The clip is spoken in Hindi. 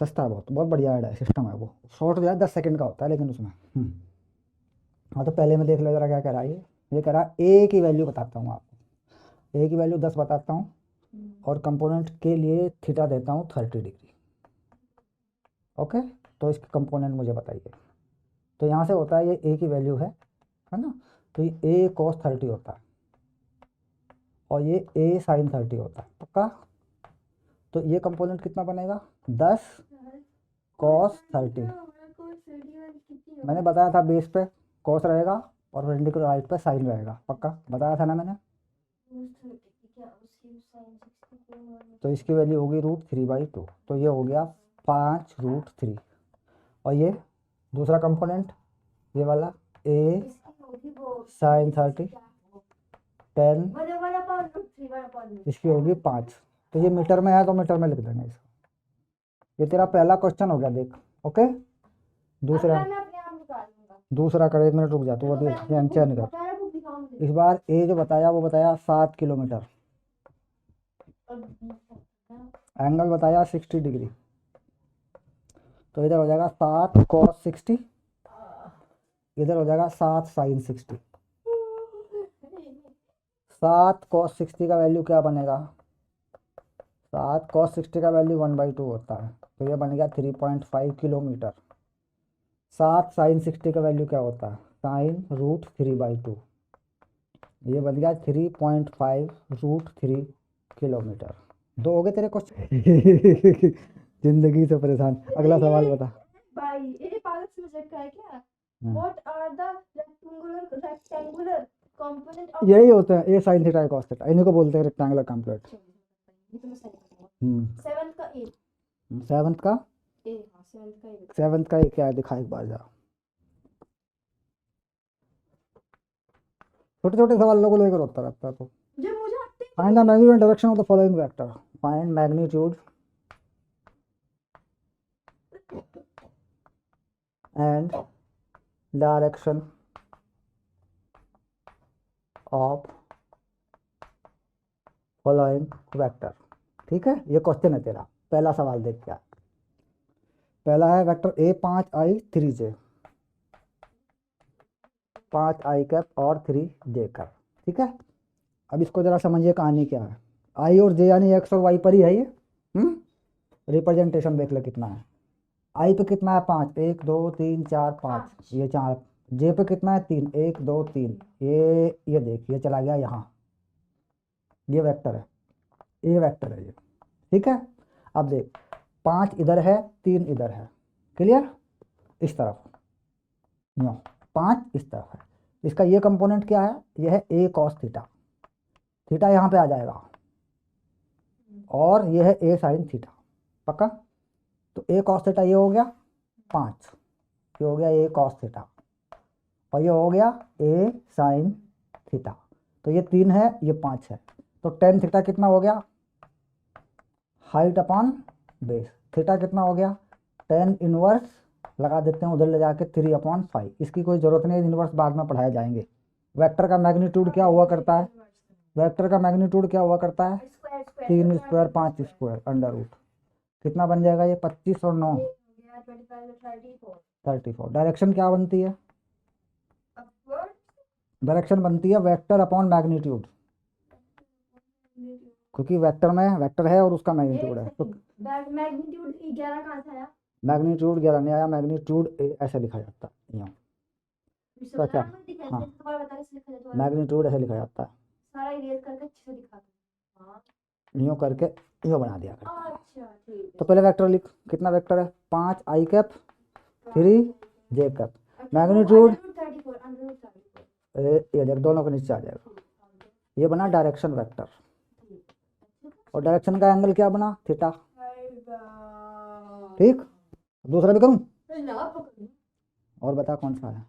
सस्ता है बहुत, बहुत बढ़िया ऐड है, सिस्टम है वो। शॉर्ट जो है 10 सेकंड का होता है लेकिन उसमें। हाँ तो पहले में देख लो जरा क्या कह रहा है ये कह रहा है ए की वैल्यू बताता हूँ आपको। ए की वैल्यू 10 बताता हूँ और कंपोनेंट के लिए थीटा देता हूँ 30 डिग्री। ओके, तो इसके कंपोनेंट मुझे बताइए। तो यहाँ से होता है ये ए की वैल्यू है ना, तो ये ए cos 30 होता है और ये ए sin 30 होता है, पक्का। तो ये कंपोनेंट कितना बनेगा, 10 cos 30। मैंने बताया था बेस पे cos रहेगा और परपेंडिकुलर राइट पे sin रहेगा, पक्का बताया था ना मैंने। तो इसकी वैल्यू होगी √3/2, तो ये हो गया 5√3। और ये दूसरा कंपोनेंट ये वाला a sin 30 10, इसकी होगी 5। तो ये मीटर में है तो मीटर में लिख देंगे इसको। ये तेरा पहला क्वेश्चन हो गया देख। ओके, दूसरा कर, 1 मिनट रुक जा, तो अभी आंसर नहीं कर। इस बार ए जो बताया वो बताया 7 किलोमीटर, एंगल बताया 60 डिग्री। तो इधर हो जाएगा 7 cos 60, इधर हो जाएगा 7 sin 60। 7 cos 60 का वैल्यू क्या बनेगा, 7 cos 60 का वैल्यू 1/2 होता है, तो ये बन गया 3.5 किलोमीटर। 7 sin 60 का वैल्यू क्या होता है, sin √3/2, ये बन गया 3.5√3 किलोमीटर। 2 हो गए तेरे क्वेश्चन। जिंदगी से परेशान। अगला सवाल बता भाई। ये पागल सब्जेक्ट का है क्या? What are the rectangular component of, यही होते हैं A sin theta cos theta, इन्हीं को बोलते हैं रेक्टेंगुलर कंपोनेंट। 7th का ए, 7th का ए, 7th का ए क्या है दिखा एक बार जा। छोटे छोटे सवालों को लेकर होता रहता है। तो find the magnitude and direction of the following vector. Find magnitude and direction of following vector. ठीक है, ये क्वेश्चन है तेरा। पहला सवाल देख क्या, पहला है vector A 5i 3j, 5i cap और 3j कैप। ठीक है, अब इसको जरा समझिए कहानी क्या है। आई और जे यानी एक्स और वाई पर ही है ये। रिप्रेजेंटेशन देख ले कितना है। आई पे कितना है 5, 1 2 3 4 5, ये 4। जे पे कितना है 3, 1 2 3, ये देख ये चला गया यहाँ, ये वेक्टर है, ये वेक्टर है ये। ठीक है, अब देख 5 इधर है 3 इधर है, क्लियर। इस तरफ नो 5 इस तरफ है। इसका ये कंपोनेंट क्या है, ये है a cos थीटा, थीटा यहाँ पे आ जाएगा और ये है a sin थीटा, पक्का। तो a cos थीटा ये हो गया 5, ये हो गया a cos थीटा और ये हो गया a sin थीटा। तो ये 3 है ये 5 है, तो tan थीटा कितना हो गया, हाइट अपॉन बेस। थीटा कितना हो गया, tan इनवर्स लगा देते हैं उधर ले जाके 3/5। इसकी कोई ज़रूरत नहीं, इनवर्स बाद में पढ़ाए जाएंगे। वेक्टर का मैग्नीट्यूड क्या हुआ करता है, वेक्टर का मैग्नीट्यूड क्या हुआ करता है, 3 स्क्वायर 5 स्क्वायर अंडर रूट। कितना बन जाएगा ये 25 और 9 34। डायरेक्शन क्या बनती है, डायरेक्शन बनती है वेक्टर अपॉन मैग्नीट्यूड, क्योंकि वेक्टर में वेक्टर है और उसका मैग्नीट्यूड है। तो मैग्नीट्यूड 11 कहाँ से आया, मैग्नीट्यूड 11 नहीं आया, मैग्नीट्यूड ऐसे लिखा जाता है यहाँ। तो अच्छा हाँ, मैग्नीट्यूड ऐसे लिखा जाता है, सारा इरेज करके अच्छे से दिखा दो, यूँ करके यूँ बना दिया करता है। तो पहले वेक्टर लिख, कितना वेक्टर है 5i cap 3j cap, magnitude ये देख दोनों के नीचे आ जाएगा, ये बना डायरेक्शन वेक्टर। और डायरेक्शन का एंगल क्या बना, थीटा। ठीक, दूसरा भी करूं और बता कौन सा है।